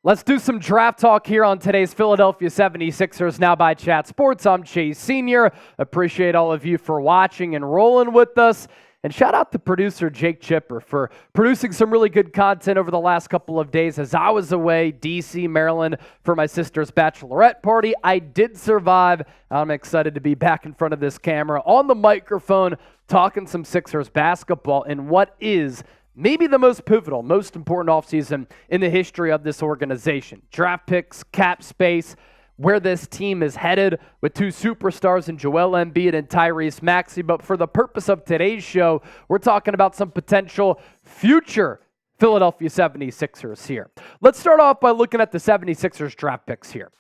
Let's do some draft talk here on today's Philadelphia 76ers Now by Chat Sports. I'm Chase Sr. Appreciate all of you for watching and rolling with us. And shout out to producer Jake Chipper for producing some really good content over the last couple of days as I was away, D.C., Maryland, for my sister's bachelorette party. I did survive. I'm excited to be back in front of this camera on the microphone talking some Sixers basketball in what is maybe the most pivotal, most important offseason in the history of this organization. Draft picks, cap space, where this team is headed with two superstars in Joel Embiid and Tyrese Maxey. But for the purpose of today's show, we're talking about some potential future Philadelphia 76ers here. Let's start off by looking at the 76ers draft picks here.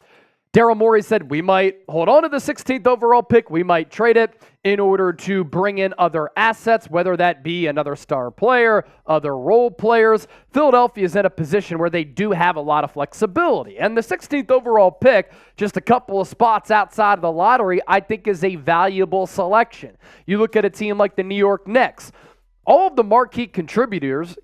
Daryl Morey said we might hold on to the 16th overall pick. We might trade it in order to bring in other assets, whether that be another star player, other role players. Philadelphia is in a position where they do have a lot of flexibility. And the 16th overall pick, just a couple of spots outside of the lottery, I think is a valuable selection. You look at a team like the New York Knicks. All of the marquee contributors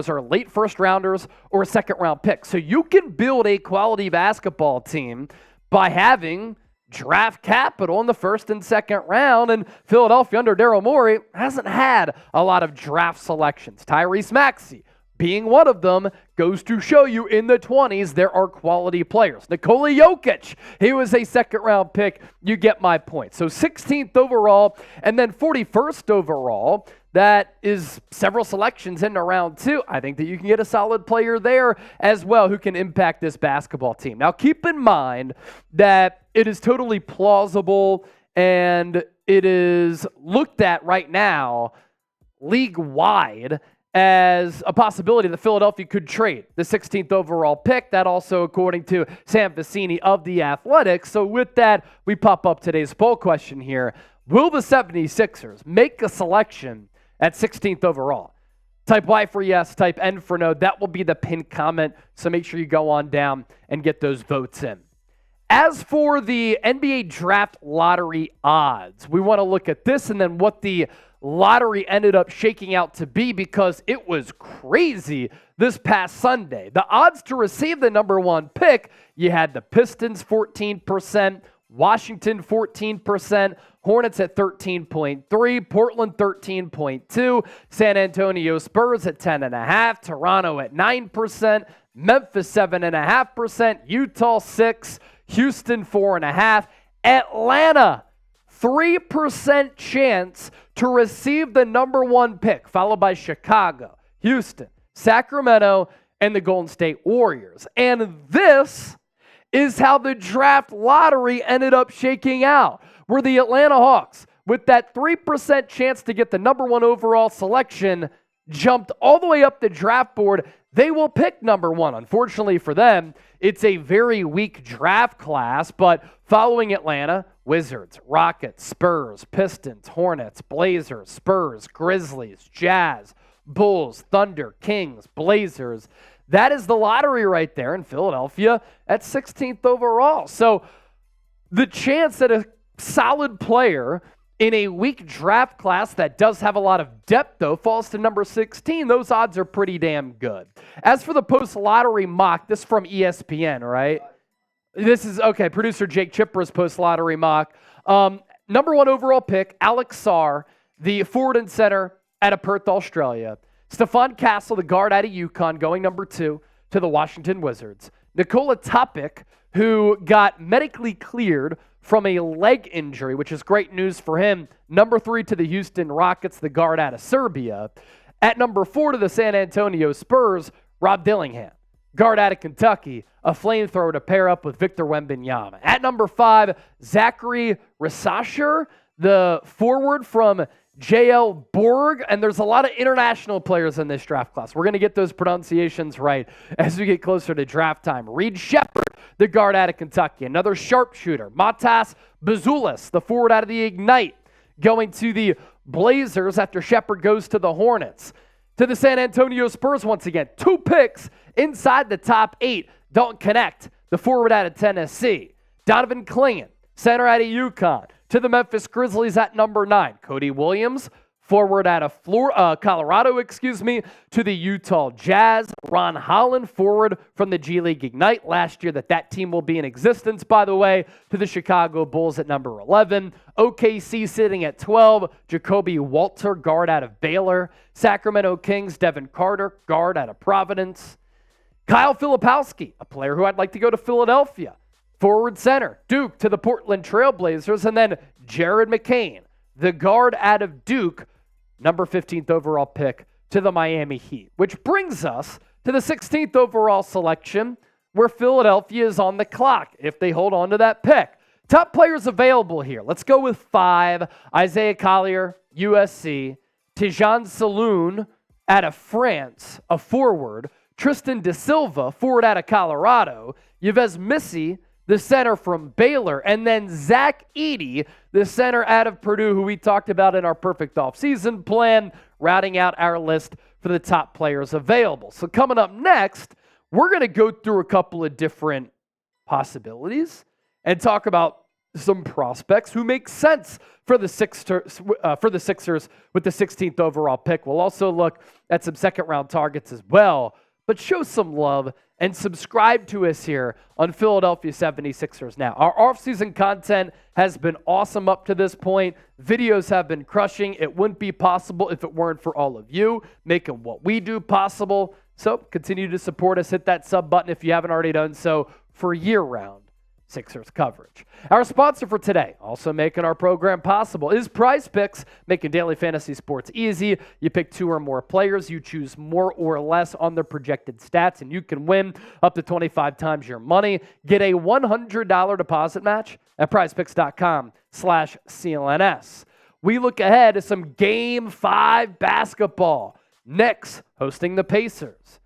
are late first-rounders or second-round picks. So you can build a quality basketball team by having draft capital in the first and second round. And Philadelphia, under Daryl Morey, hasn't had a lot of draft selections. Tyrese Maxey being one of them goes to show you in the 20s there are quality players. Nikola Jokic, he was a second-round pick. You get my point. So 16th overall and then 41st overall. That is several selections in round two. I think that you can get a solid player there as well who can impact this basketball team. Now, keep in mind that it is totally plausible and it is looked at right now league-wide as a possibility that Philadelphia could trade the 16th overall pick. That also according to Sam Vecenie of The Athletic. So with that, we pop up today's poll question here. Will the 76ers make a selection at 16th overall? Type Y for yes, type N for no. That will be the pinned comment, so make sure you go on down and get those votes in. As for the NBA draft lottery odds, we want to look at this and then what the lottery ended up shaking out to be because it was crazy this past Sunday. The odds to receive the number one pick, you had the Pistons 14%, Washington 14%, Hornets at 13.3, Portland 13.2, San Antonio Spurs at 10.5, Toronto at 9%, Memphis 7.5%, Utah 6%, Houston 4.5%, Atlanta 3% chance to receive the number one pick, followed by Chicago, Houston, Sacramento, and the Golden State Warriors. And this is how the draft lottery ended up shaking out, where the Atlanta Hawks, with that 3% chance to get the number one overall selection, jumped all the way up the draft board. They will pick number one. Unfortunately for them, it's a very weak draft class, but following Atlanta, Wizards, Rockets, Spurs, Pistons, Hornets, Blazers, Spurs, Grizzlies, Jazz, Bulls, Thunder, Kings, Blazers. That is the lottery right there in Philadelphia at 16th overall. So the chance that a solid player in a weak draft class that does have a lot of depth, though, falls to number 16, those odds are pretty damn good. As for the post-lottery mock, this is from ESPN, right? This is, okay, producer Jake Chipper's post-lottery mock. Number one overall pick, Alex Sarr, the forward and center out of Perth, Australia. Stephon Castle, the guard out of UConn, going number 2 to the Washington Wizards. Nikola Topic, who got medically cleared from a leg injury, which is great news for him. Number 3 to the Houston Rockets, the guard out of Serbia. At number 4 to the San Antonio Spurs, Rob Dillingham, guard out of Kentucky, a flamethrower to pair up with Victor Wembanyama. At number 5, Zachary Resasher, the forward from JL Borg, and there's a lot of international players in this draft class. We're going to get those pronunciations right as we get closer to draft time. Reed Shepard, the guard out of Kentucky, another sharpshooter. Matas Bazulis, the forward out of the Ignite, going to the Blazers after Shepard goes to the Hornets. To the San Antonio Spurs once again. 2 picks inside the top 8 don't connect. The forward out of Tennessee. Donovan Clingan, center out of UConn. To the Memphis Grizzlies at number 9. Cody Williams, Forward out of Colorado, to the Utah Jazz. Ron Holland, forward from the G League Ignite. Last year that team will be in existence, by the way, to the Chicago Bulls at number 11. OKC sitting at 12. Jacoby Walter, guard out of Baylor. Sacramento Kings, Devin Carter, guard out of Providence. Kyle Filipowski, a player who I'd like to go to Philadelphia. Forward center, Duke to the Portland Trailblazers. And then Jared McCain, the guard out of Duke, number 15th overall pick to the Miami Heat, which brings us to the 16th overall selection, where Philadelphia is on the clock if they hold on to that pick. Top players available here. Let's go with 5. Isaiah Collier, USC. TIdjane Salaun out of France, a forward. Tristan Da Silva, forward out of Colorado. Yves Missy, the center from Baylor, and then Zach Edey, the center out of Purdue, who we talked about in our perfect offseason plan, routing out our list for the top players available. So coming up next, we're going to go through a couple of different possibilities and talk about some prospects who make sense for the Sixers with the 16th overall pick. We'll also look at some second-round targets as well, but show some love and subscribe to us here on Philadelphia 76ers Now. Our offseason content has been awesome up to this point. Videos have been crushing. It wouldn't be possible if it weren't for all of you making what we do possible. So continue to support us. Hit that sub button if you haven't already done so for year-round Sixers coverage. Our sponsor for today, also making our program possible, is Prize Picks, making daily fantasy sports easy. You pick 2 or more players, you choose more or less on their projected stats, and you can win up to 25 times your money. Get a $100 deposit match at prizepicks.com/CLNS. We look ahead to some Game 5 basketball. Knicks hosting the Pacers.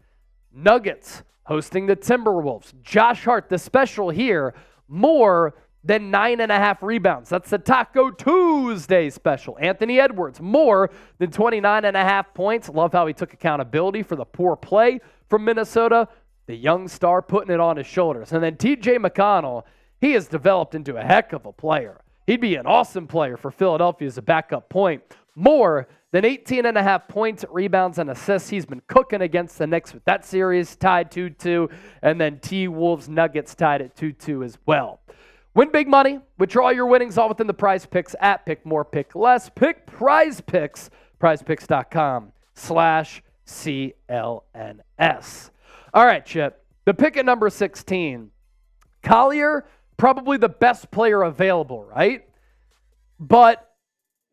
Nuggets hosting the Timberwolves. Josh Hart, the special here, more than 9.5 rebounds. That's the Taco Tuesday special. Anthony Edwards, more than 29.5 points. Love how he took accountability for the poor play from Minnesota. The young star putting it on his shoulders. And then TJ McConnell, he has developed into a heck of a player. He'd be an awesome player for Philadelphia as a backup point. More than 18.5 points, rebounds, and assists. He's been cooking against the Knicks with that series, tied 2-2. And then T-Wolves Nuggets tied at 2-2 as well. Win big money. Withdraw your winnings all within the Prize Picks app. Pick more, pick less. Pick Prize Picks. PrizePicks.com/CLNS. All right, Chip. The pick at number 16. Collier, probably the best player available, right? But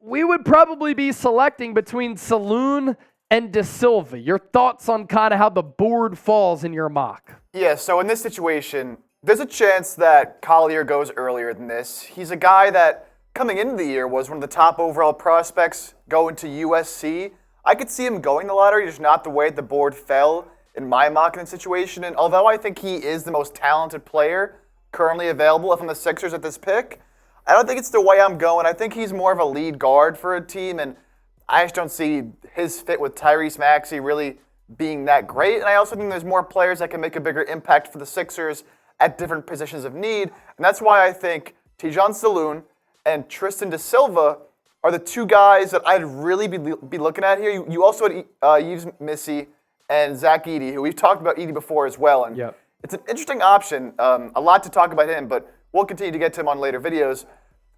we would probably be selecting between Salaun and Da Silva. Your thoughts on kind of how the board falls in your mock? Yeah, so in this situation, there's a chance that Collier goes earlier than this. He's a guy that, coming into the year, was one of the top overall prospects going to USC. I could see him going the lottery, just not the way the board fell in my mock in the situation. And although I think he is the most talented player currently available from the Sixers at this pick, I don't think it's the way I'm going. I think he's more of a lead guard for a team, and I just don't see his fit with Tyrese Maxey really being that great. And I also think there's more players that can make a bigger impact for the Sixers at different positions of need. And that's why I think TIdjane Salaun and Tristan Da Silva are the 2 guys that I'd really be looking at here. You also had Yves Missy and Zach Edey, who we've talked about Edey before as well. And It's an interesting option. A lot to talk about him, but we'll continue to get to him on later videos.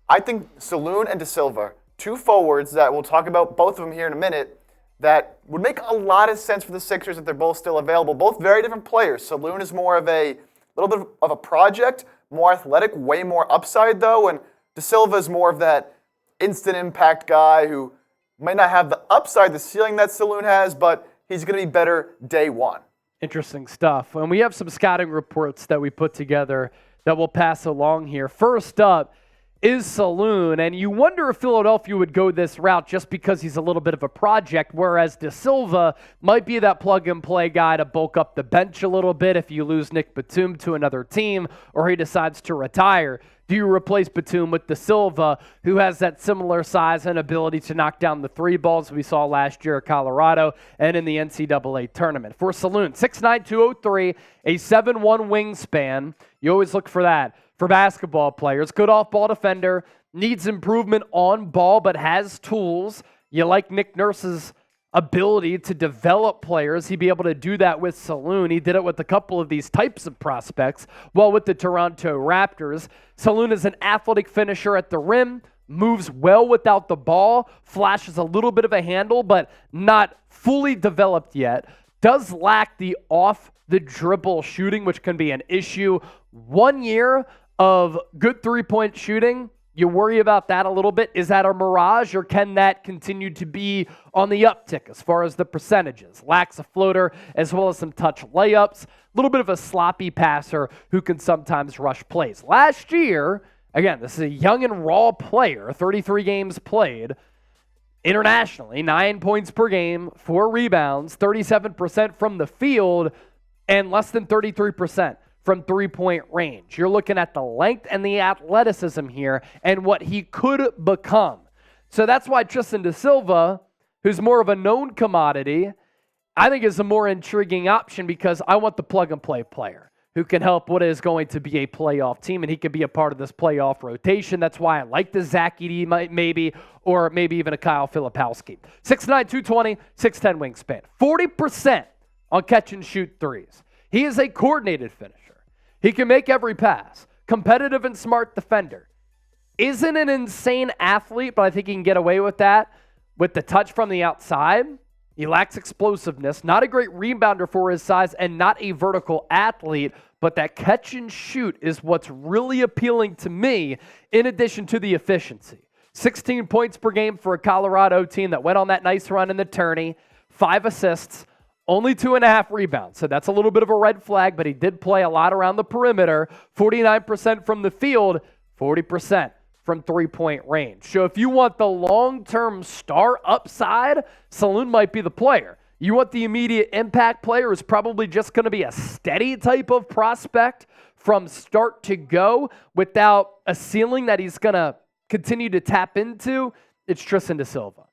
I think Salaun and Da Silva, 2 forwards that we'll talk about both of them here in a minute, that would make a lot of sense for the Sixers if they're both still available. Both very different players. Salaun is more of a little bit of a project, more athletic, way more upside though, and Da Silva is more of that instant impact guy who might not have the upside, the ceiling that Salaun has, but he's going to be better day one. Interesting stuff. And we have some scouting reports that we put together that we'll pass along here. First up is Salaun, and you wonder if Philadelphia would go this route just because he's a little bit of a project, whereas Da Silva might be that plug-and-play guy to bulk up the bench a little bit if you lose Nick Batum to another team or he decides to retire. Do you replace Batum with Da Silva, who has that similar size and ability to knock down the 3 balls we saw last year at Colorado and in the NCAA tournament? For Salaun, 6'9", 203, a 7'1" wingspan. You always look for that for basketball players. Good off-ball defender, needs improvement on ball, but has tools. You like Nick Nurse's ability to develop players. He'd be able to do that with Salaun. He did it with a couple of these types of prospects. Well, with the Toronto Raptors, Salaun is an athletic finisher at the rim, moves well without the ball, flashes a little bit of a handle, but not fully developed yet. Does lack the off-the-dribble shooting, which can be an issue. 1 year of good three-point shooting, you worry about that a little bit. Is that a mirage, or can that continue to be on the uptick as far as the percentages? Lacks a floater as well as some touch layups. A little bit of a sloppy passer who can sometimes rush plays. Last year, again, this is a young and raw player, 33 games played. Internationally, 9 points per game, 4 rebounds, 37% from the field, and less than 33% from three-point range. You're looking at the length and the athleticism here and what he could become. So that's why Tristan Da Silva, who's more of a known commodity, I think is a more intriguing option, because I want the plug-and-play player who can help what is going to be a playoff team, and he can be a part of this playoff rotation. That's why I like the Zach Edey maybe, or maybe even a Kyle Filipowski. 6'9", 220, 6'10" wingspan. 40% on catch-and-shoot threes. He is a coordinated finisher. He can make every pass. Competitive and smart defender. Isn't an insane athlete, but I think he can get away with that with the touch from the outside. He lacks explosiveness. Not a great rebounder for his size, and not a vertical athlete, but that catch and shoot is what's really appealing to me, in addition to the efficiency. 16 points per game for a Colorado team that went on that nice run in the tourney. 5 assists. Only 2.5 rebounds, so that's a little bit of a red flag, but he did play a lot around the perimeter. 49% from the field, 40% from three-point range. So if you want the long-term star upside, Salaun might be the player. You want the immediate impact player who's probably just going to be a steady type of prospect from start to go without a ceiling that he's going to continue to tap into. It's Tristan Da Silva.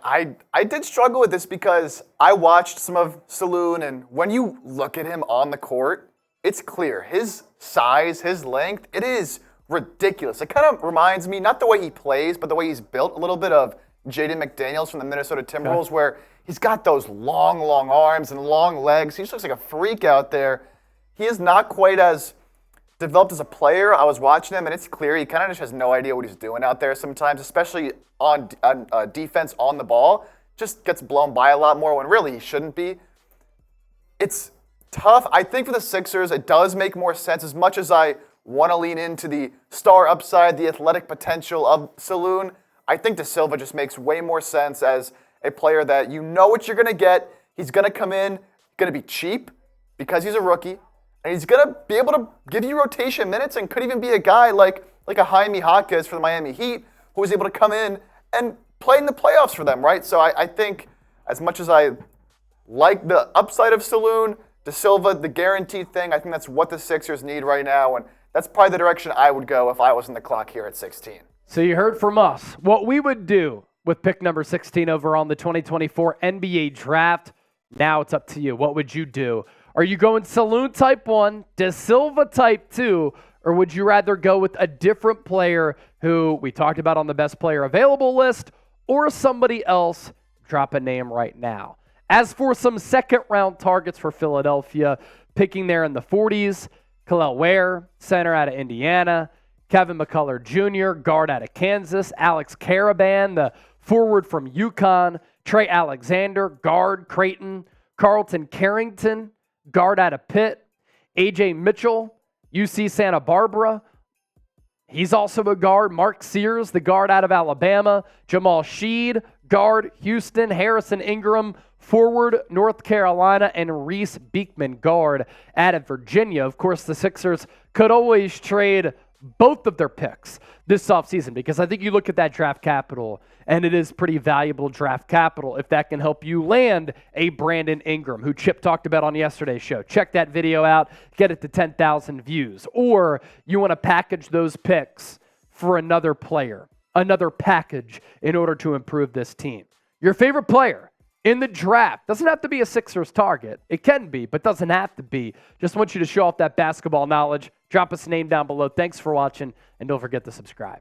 And I did struggle with this, because I watched some of Salaun, and when you look at him on the court, it's clear. His size, his length, it is ridiculous. It kind of reminds me, not the way he plays, but the way he's built, a little bit of Jaden McDaniels from the Minnesota Timberwolves, where he's got those long, long arms and long legs. He just looks like a freak out there. He is not quite as developed as a player. I was watching him, and it's clear he kind of just has no idea what he's doing out there sometimes, especially on defense on the ball. Just gets blown by a lot more when really he shouldn't be. It's tough. I think for the Sixers, it does make more sense, as much as I want to lean into the star upside, the athletic potential of Salaun. I think Da Silva just makes way more sense as a player that you know what you're going to get. He's going to come in, going to be cheap because he's a rookie, and he's going to be able to give you rotation minutes, and could even be a guy like a Jaime Jaquez for the Miami Heat, who was able to come in and play in the playoffs for them, right? So I think, as much as I like the upside of Salaun, Da Silva, the guaranteed thing, I think that's what the Sixers need right now, and that's probably the direction I would go if I was in the clock here at 16. So you heard from us what we would do with pick number 16 over on the 2024 NBA Draft. Now it's up to you. What would you do? Are you going Salaun type 1, Da Silva type 2, or would you rather go with a different player who we talked about on the best player available list, or somebody else? Drop a name right now. As for some second-round targets for Philadelphia, picking there in the 40s, Kel'el Ware, center out of Indiana, Kevin McCullough Jr., guard out of Kansas, Alex Caravan, the forward from UConn, Trey Alexander, guard, Creighton, Carlton Carrington, guard out of Pitt, A.J. Mitchell, UC Santa Barbara. He's also a guard. Mark Sears, the guard out of Alabama, Jamal Sheed, guard, Houston, Harrison Ingram, forward, North Carolina, and Reese Beekman, guard, out of Virginia. Of course, the Sixers could always trade both of their picks this offseason, because I think you look at that draft capital, and it is pretty valuable draft capital if that can help you land a Brandon Ingram, who Chip talked about on yesterday's show. Check that video out, get it to 10,000 views. Or you want to package those picks for another player, another package in order to improve this team. Your favorite player in the draft doesn't have to be a Sixers target. It can be, but doesn't have to be. Just want you to show off that basketball knowledge. Drop us a name down below. Thanks for watching, and don't forget to subscribe.